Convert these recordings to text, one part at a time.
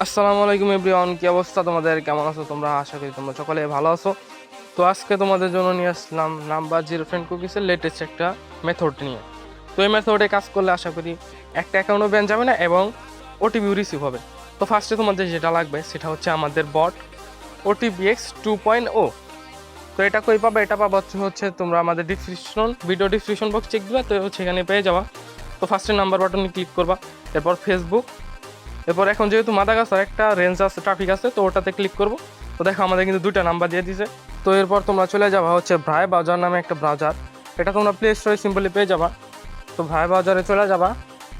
আসসালামু আলাইকুম এভরিওয়ান, কি অবস্থা তোমাদের? কেমন আছো তোমরা? আশা করি তোমরা সকলে ভালো আছো। তো আজকে তোমাদের জন্য নিয়ে আসলাম নাম্বার জিরো ফ্রেন্ড কুকিজের লেটেস্ট একটা মেথড নিয়ে। তো এই মেথডে কাজ করলে আশা করি একটা অ্যাকাউন্টও ব্যান যাবে না এবং ওটিপিও রিসিভ হবে। তো ফার্স্টে তোমাদের যেটা লাগবে সেটা হচ্ছে আমাদের বট OTPX 2.0। তো এটা কই পাবে? এটা পাবা হচ্ছে তোমরা আমাদের ভিডিও ডিসক্রিপশন বক্স চেক দিবা, তো সেখানে পেয়ে যাবা। তো ফার্স্টে নাম্বার বাটনে ক্লিক করবা, এরপর ফেসবুক, এরপর এখন যেহেতু মাদাগাছার একটা রেঞ্জ আছে, ট্রাফিক আছে, তো ওটাতে ক্লিক করব। তো দেখো আমাদের কিন্তু দুইটা নাম্বার দিয়ে দিছে। তো এরপর তোমরা চলে যাবা হচ্ছে ভাই বাজার নামে একটা ব্রাউজার, এটা তোমরা প্লে স্টোরে সিম্পলি পেয়ে যাবা। তো ভাই বাজারে চলে যাবা,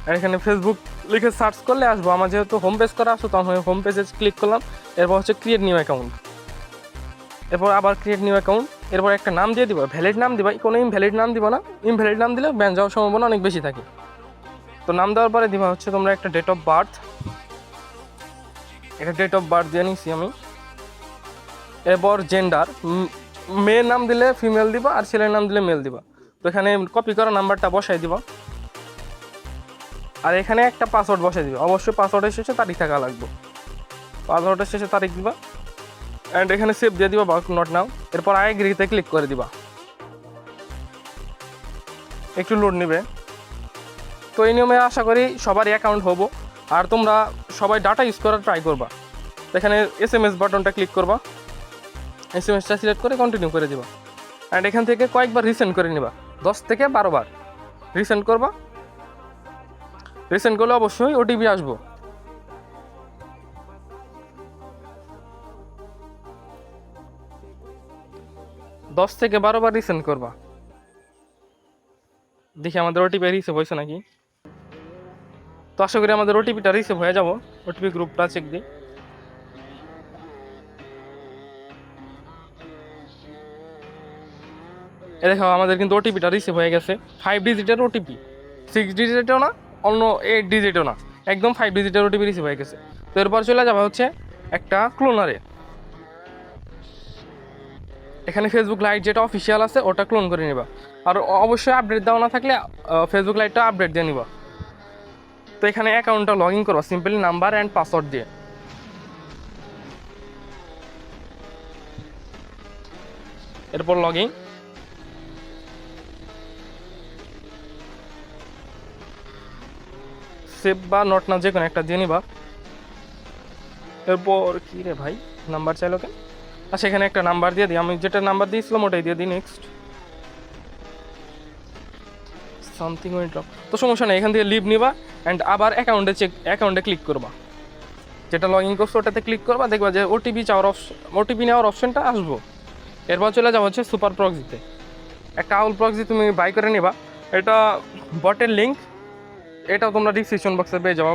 আর এখানে ফেসবুক লিখে সার্চ করলে আসবো। আমার যেহেতু হোম পেজ করা আসো, তখন হোম পেজে ক্লিক করলাম। এরপর হচ্ছে ক্রিয়েট নিউ অ্যাকাউন্ট, এরপর আবার ক্রিয়েট নিউ অ্যাকাউন্ট, এরপর একটা নাম দিয়ে দিবা, ভ্যালিড নাম দিবা, কোনো ইনভ্যালিড নাম দিবা না। ইনভ্যালিড নাম দিলে ব্যান যাওয়ার সম্ভাবনা অনেক বেশি থাকে। তো নাম দেওয়ার পরে দিবা হচ্ছে তোমরা একটা ডেট অফ বার্থ, এটা ডেট অফ বার্থ দিয়ে নিচ্ছি আমি। এরপর জেন্ডার, মেয়ের নাম দিলে ফিমেল দিবা, আর ছেলের নাম দিলে মেল দিবা। তো এখানে কপি করা নাম্বারটা বসাই দিবা, আর এখানে একটা পাসওয়ার্ড বসাই দিবা। অবশ্যই পাসওয়ার্ডের শেষে তারিখ থাকা লাগবে, পাসওয়ার্ডের শেষে তারিখ দিবা, অ্যান্ড এখানে সেভ দিয়ে দিবা বা নট নাও। এরপর আই এগ্রিতে ক্লিক করে দিবা, একটু লোড নেবে। তো এই নিয়মে আশা করি সবারই অ্যাকাউন্ট হবো। আর তোমরা সবাই ডাটা ইউজ করার ট্রাই করবা। এখানে SMS বাটনটা ক্লিক করবা, SMSটা সিলেক্ট করে কন্টিনিউ করে দিবা, অ্যান্ড এখান থেকে কয়েকবার রিসেন্ড করে নিবা, 10 থেকে 12 বার রিসেন্ড করবা। রিসেন্ড করলে অবশ্যই ওটিপি আসবো। দশ থেকে 12 বার রিসেন্ড করবা। দেখি আমাদের ওটিপি রিসিভ হয়েছে নাকি। তো আশা করি আমাদের ওটিপিটা রিসিভ হয়ে যাব। ওটিপি গ্রুপটা চেক দিই। এ দেখো আমাদের কিন্তু ওটিপিটা রিসিভ হয়ে গেছে। 5 ডিজিটের ওটিপি, 6 ডিজিটেও না, অন্য 8 ডিজিটেও না, একদম 5 ডিজিটের ওটিপি রিসিভ হয়ে গেছে। তো এরপর চলে যাবে হচ্ছে একটা ক্লোনারে। এখানে ফেসবুক লাইট যেটা অফিসিয়াল আছে ওটা ক্লোন করে নিবা, আর অবশ্যই আপডেট দেওয়া না থাকলে ফেসবুক লাইটটা আপডেট দিয়ে নিবা। তো এখানে অ্যাকাউন্টটা লগ ইন করবা সিম্পলি নাম্বার অ্যান্ড পাসওয়ার্ড দিয়ে। এরপর লগ ইন, সেভ বা নট নাও যে কোনো একটা দিয়ে নিবা। এরপর কি রে ভাই, নাম্বার চাইলো কেন? আচ্ছা এখানে একটা নাম্বার দিয়ে দিই, আমি যেটা নাম্বার দিয়েছিলাম ওটাই দিয়ে দিই। নেক্সট সামথিং উইল ড্রপ, তো সমস্যা নেই, এখান থেকে লিভ নিবা অ্যান্ড আবার অ্যাকাউন্টে ক্লিক করবা। যেটা লগ ইন করছো ওটাতে ক্লিক করবা, দেখবা যে ওটিপি নেওয়ার অপশনটা আসবো। এরপর চলে যাবো হচ্ছে সুপার প্রক্সিতে। একটা আউল প্রক্সি তুমি বাই করে নিবা, এটা বটের লিঙ্ক, এটাও তোমরা ডিসক্রিপশন বক্সে পেয়ে যাবো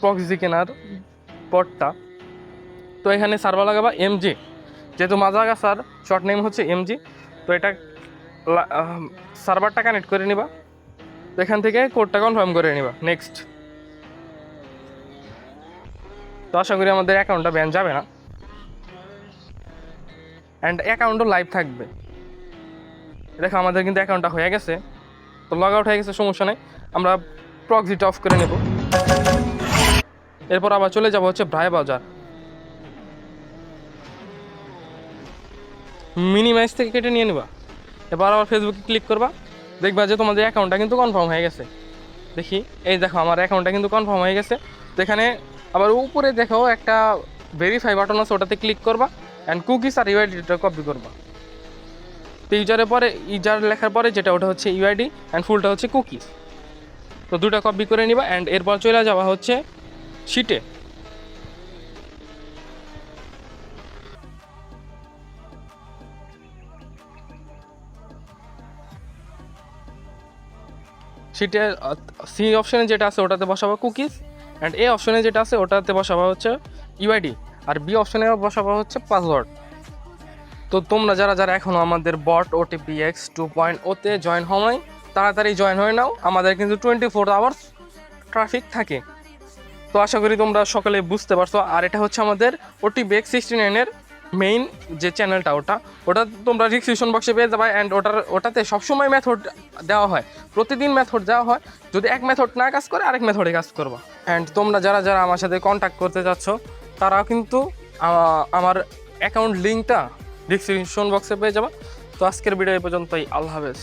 প্রক্সি কেনার বটটা। তো এখানে সার্ভার লাগাবা MG, যেহেতু মাজাগাছার শর্ট নেম হচ্ছে MG। তো এটা সার্ভারটা কানেক্ট করে নিবা, তো এখান থেকে কোডটা কনফার্ম করে নিবা। নেক্সট। তো আশা করি আমাদের অ্যাকাউন্টটা ব্যান যাবে না, অ্যান্ড অ্যাকাউন্টও লাইভ থাকবে। দেখো আমাদের কিন্তু অ্যাকাউন্টটা হয়ে গেছে। তো লগ আউট হয়ে গেছে, সমস্যা নেই, আমরা প্রক্সিটা অফ করে নেব। এরপর আবার চলে যাব হচ্ছে ভাই বাজার, মিনিমাইজ থেকে কেটে নিয়ে নেবা। এবার আবার ফেসবুকে ক্লিক করবা, দেখবা যে তোমাদের অ্যাকাউন্টটা কিন্তু কনফার্ম হয়ে গেছে। দেখি, এই দেখো আমার অ্যাকাউন্টটা কিন্তু কনফার্ম হয়ে গেছে। তো এখানে আবার উপরে দেখো একটা ভেরিফাই বাটন আছে, ওটাতে ক্লিক করবা অ্যান্ড কুকিজ আর ইউআইডিটা কপি করবা। তো ইউজার লেখার পরে যেটা ওটা হচ্ছে ইউআইডি অ্যান্ড ফুলটা হচ্ছে কুকিজ। তো দুটো কপি করে নিবা অ্যান্ড এরপর চলে যাওয়া হচ্ছে শিটে। শিটে সি অপশানে যেটা আছে ওটাতে বসাবো কুকিজ, অ্যান্ড এ অপশানে যেটা আছে ওটাতে বসাবো হচ্ছে ইউআইডি, আর বি অপশানে বসাবো হচ্ছে পাসওয়ার্ড। তো তোমরা যারা এখনও আমাদের বট OTPX 2.0-তে জয়েন হও নাই, তাড়াতাড়ি জয়েন হয়ে নাও। আমাদের কিন্তু 24 আওয়ার্স ট্রাফিক থাকে। তো আশা করি তোমরা সকলে বুঝতে পারছো। আর এটা হচ্ছে আমাদের OTPX 69-এর মেইন যে চ্যানেলটা ওটা তোমরা ডিসক্রিপশন বক্সে পেয়ে যাবে। অ্যান্ড ওটাতে সবসময় মেথড দেওয়া হয়, প্রতিদিন মেথড দেওয়া হয়। যদি এক মেথড না কাজ করে আরেক মেথডে কাজ করবা। অ্যান্ড তোমরা যারা যারা আমার সাথে কন্ট্যাক্ট করতে চাচ্ছ তারা কিন্তু আমার অ্যাকাউন্ট লিঙ্কটা ডিসক্রিপশন বক্সে পেয়ে যাবে। তো আজকের ভিডিও এই পর্যন্তই, আল্লাহ হাফেজ।